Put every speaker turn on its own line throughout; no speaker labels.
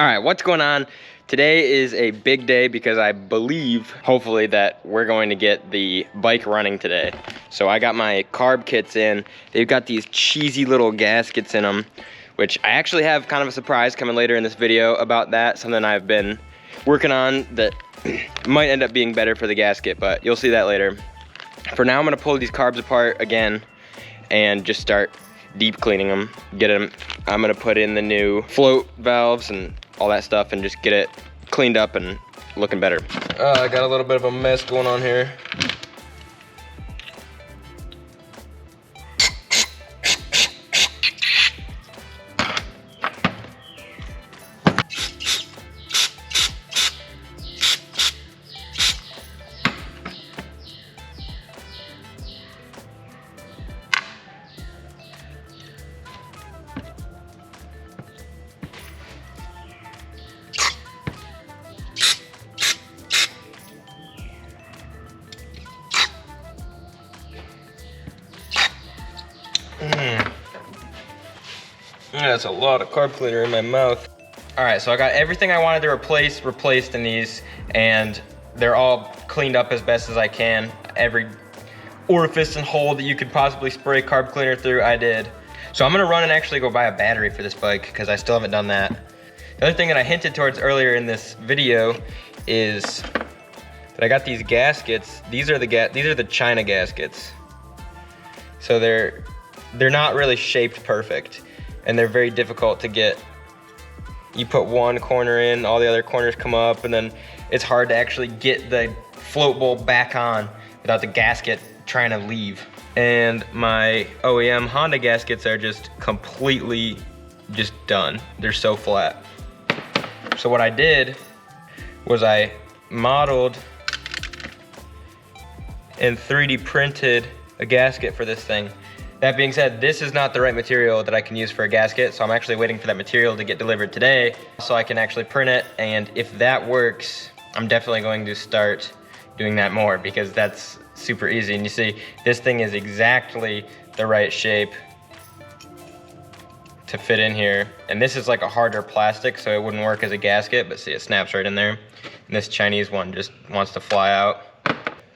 All right, what's going on? Today is a big day because I believe, hopefully, that we're going to get the bike running today. So I got my carb kits in. They've got these cheesy little gaskets in them, which I actually have kind of a surprise coming later in this video about that. Something I've been working on that might end up being better for the gasket, but you'll see that later. For now, I'm gonna pull these carbs apart again and just start deep cleaning them, I'm gonna put in the new float valves and all that stuff and just get it cleaned up and looking better. I got a little bit of a mess going on here. That's a lot of carb cleaner in my mouth. All right, so I got everything I wanted to replaced in these, and they're all cleaned up as best as I can. Every orifice and hole that you could possibly spray carb cleaner through, I did. So I'm gonna run and actually go buy a battery for this bike because I still haven't done that. The other thing that I hinted towards earlier in this video is that I got these gaskets. These are the China gaskets. So they're not really shaped perfect, and they're very difficult to get. You put one corner in, all the other corners come up, and then it's hard to actually get the float bowl back on without the gasket trying to leave. And my OEM Honda gaskets are just completely just done. They're so flat. So what I did was I modeled and 3D printed a gasket for this thing. That being said, this is not the right material that I can use for a gasket, so I'm actually waiting for that material to get delivered today so I can actually print it, and if that works, I'm definitely going to start doing that more because that's super easy. And you see, this thing is exactly the right shape to fit in here, and this is like a harder plastic, so it wouldn't work as a gasket, but see, it snaps right in there. And this Chinese one just wants to fly out.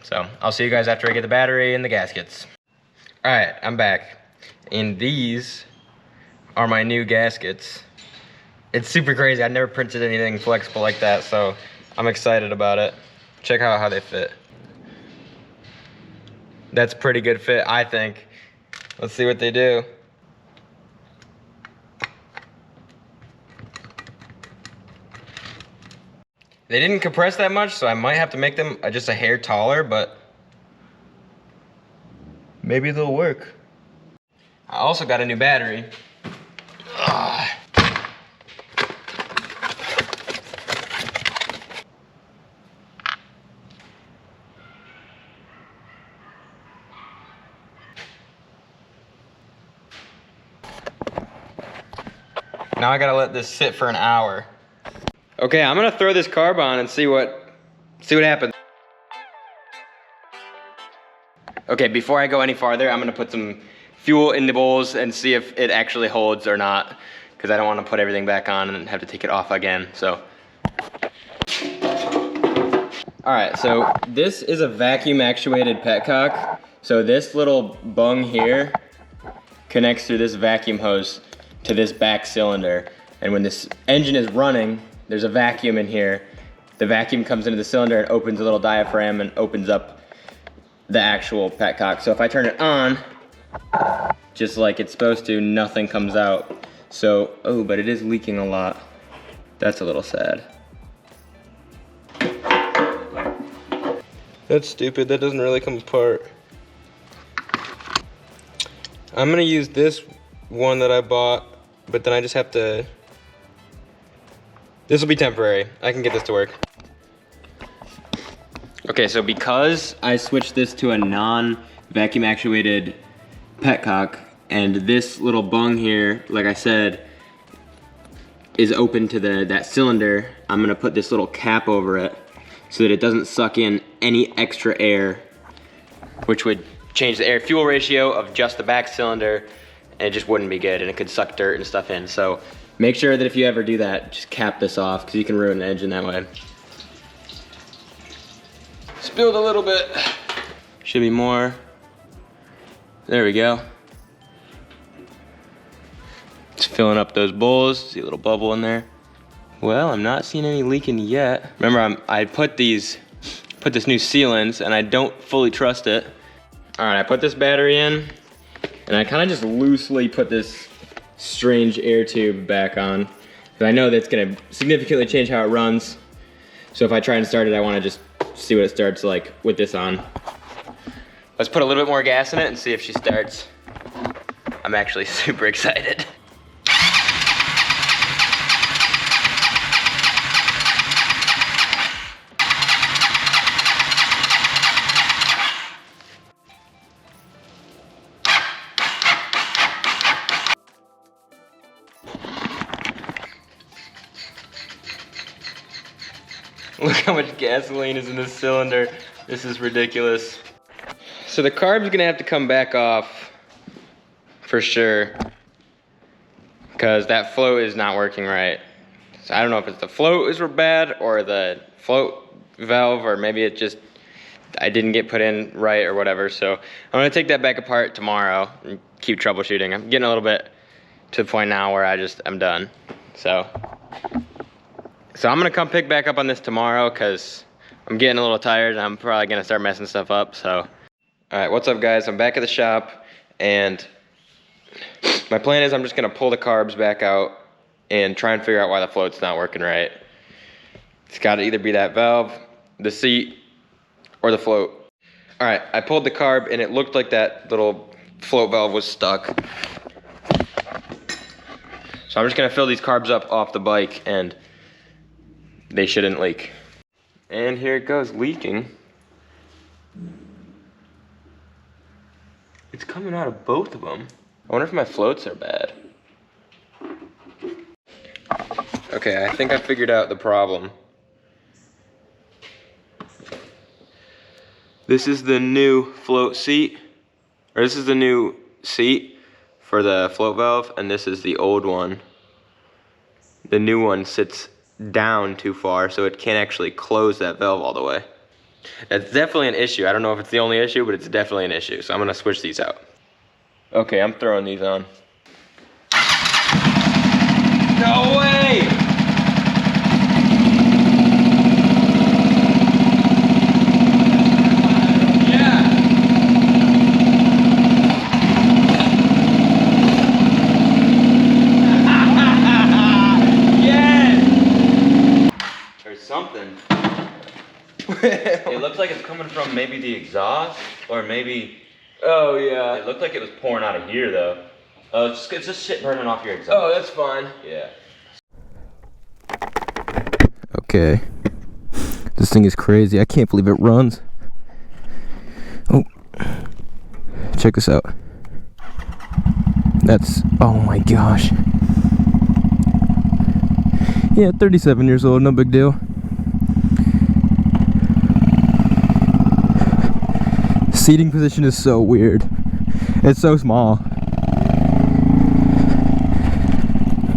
So I'll see you guys after I get the battery and the gaskets. All right, I'm back. And these are my new gaskets. It's super crazy. I've never printed anything flexible like that, so I'm excited about it. Check out how they fit. That's pretty good fit, I think. Let's see what they do. They didn't compress that much, so I might have to make them just a hair taller, but maybe they'll work. I also got a new battery. Ugh. Now I gotta let this sit for an hour. Okay, I'm gonna throw this carb on and see what happens. Okay, before I go any farther, I'm gonna put some fuel in the bowls and see if it actually holds or not, because I don't wanna put everything back on and have to take it off again, so. All right, so this is a vacuum actuated petcock. So this little bung here connects through this vacuum hose to this back cylinder. And when this engine is running, there's a vacuum in here. The vacuum comes into the cylinder and opens a little diaphragm and opens up the actual petcock. So if I turn it on, just like it's supposed to, nothing comes out. So, oh, but it is leaking a lot. That's a little sad. That's stupid, that doesn't really come apart. I'm gonna use this one that I bought, but then I just have to, this will be temporary. I can get this to work. Okay, so because I switched this to a non-vacuum actuated petcock, and this little bung here, like I said, is open to that cylinder, I'm gonna put this little cap over it so that it doesn't suck in any extra air, which would change the air-fuel ratio of just the back cylinder, and it just wouldn't be good, and it could suck dirt and stuff in. So Make sure that if you ever do that, just cap this off because you can ruin the engine that way. Spilled a little bit. Should be more. There we go. Just filling up those bowls. See a little bubble in there. Well, I'm not seeing any leaking yet. Remember, I put this new sealants and I don't fully trust it. All right, I put this battery in and I kind of just loosely put this strange air tube back on. Because I know that's gonna significantly change how it runs. So if I try and start it, I wanna just see what it starts like with this on. Let's put a little bit more gas in it and see if she starts. I'm actually super excited. Look how much gasoline is in this cylinder. This is ridiculous. So the carb's gonna have to come back off for sure because that float is not working right. So I don't know if it's the float is bad or the float valve, or maybe it just, I didn't get put in right or whatever. So I'm gonna take that back apart tomorrow and keep troubleshooting. I'm getting a little bit to the point now where I'm done. So I'm gonna come pick back up on this tomorrow because I'm getting a little tired and I'm probably gonna start messing stuff up, so. All right, what's up guys? I'm back at the shop and my plan is I'm just gonna pull the carbs back out and try and figure out why the float's not working right. It's gotta either be that valve, the seat, or the float. All right, I pulled the carb and it looked like that little float valve was stuck. So I'm just gonna fill these carbs up off the bike and they shouldn't leak. And here it goes, leaking. It's coming out of both of them. I wonder if my floats are bad. Okay, I think I figured out the problem. This is the new float seat, or this is the new seat for the float valve, and this is the old one. The new one sits down too far, so it can't actually close that valve all the way. That's definitely an issue. I don't know if it's the only issue, but it's definitely an issue. So I'm gonna switch these out. Okay, I'm throwing these on. No way! Yeah! Yes! There's something. It looks like it's coming from maybe the exhaust, or maybe. Oh yeah. It looked like it was pouring out of here though. Oh, it's just shit burning off your exhaust. Oh, that's fine. Yeah.
Okay. This thing is crazy. I can't believe it runs. Oh. Check this out. That's, oh my gosh. Yeah, 37 years old, no big deal. Seating position is so weird. It's so small.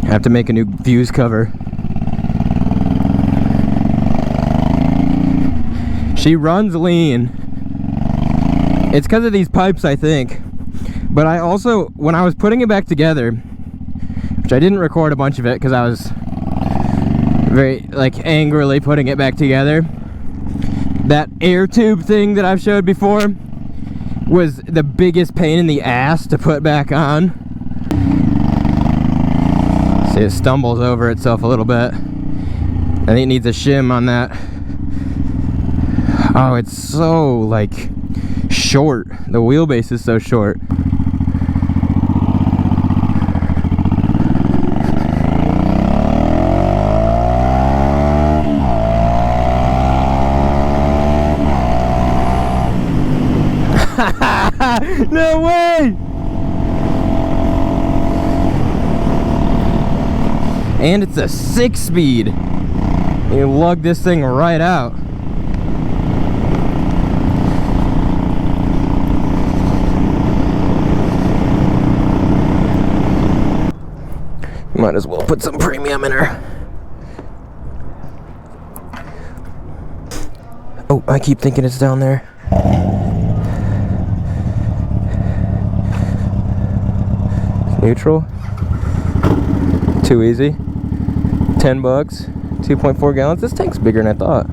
I have to make a new views cover. She runs lean. It's because of these pipes, I think. But I also, when I was putting it back together, which I didn't record a bunch of it because I was very, like, angrily putting it back together, that air tube thing that I've showed before was the biggest pain in the ass to put back on. See, it stumbles over itself a little bit. I think it needs a shim on that. Oh, it's so, like, short. The wheelbase is so short. No way! And it's a 6-speed. You lug this thing right out. Might as well put some premium in her. Oh, I keep thinking it's down there. Neutral. Too easy. $10. 2.4 gallons. This tank's bigger than I thought.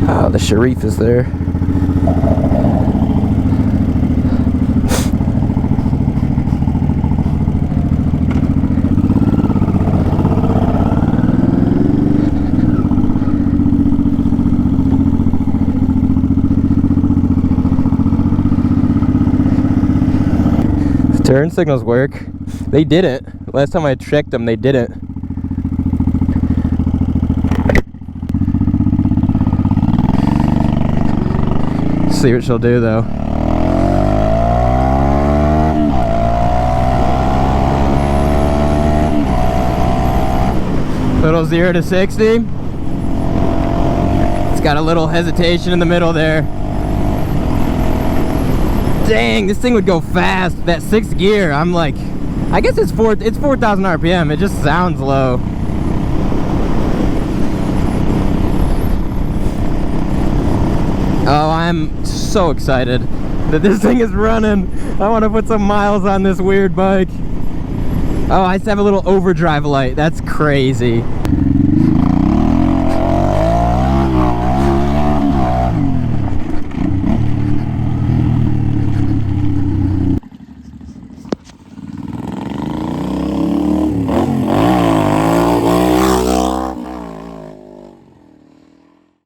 Oh, the Sharif is there. Turn signals work. They didn't. Last time I checked them, they didn't. See what she'll do though. Little 0 to 60. It's got a little hesitation in the middle there. Dang, this thing would go fast. That 6th gear, I'm like, I guess it's 4,000 RPM. It just sounds low. Oh, I'm so excited that this thing is running. I want to put some miles on this weird bike. Oh, I just have a little overdrive light. That's crazy.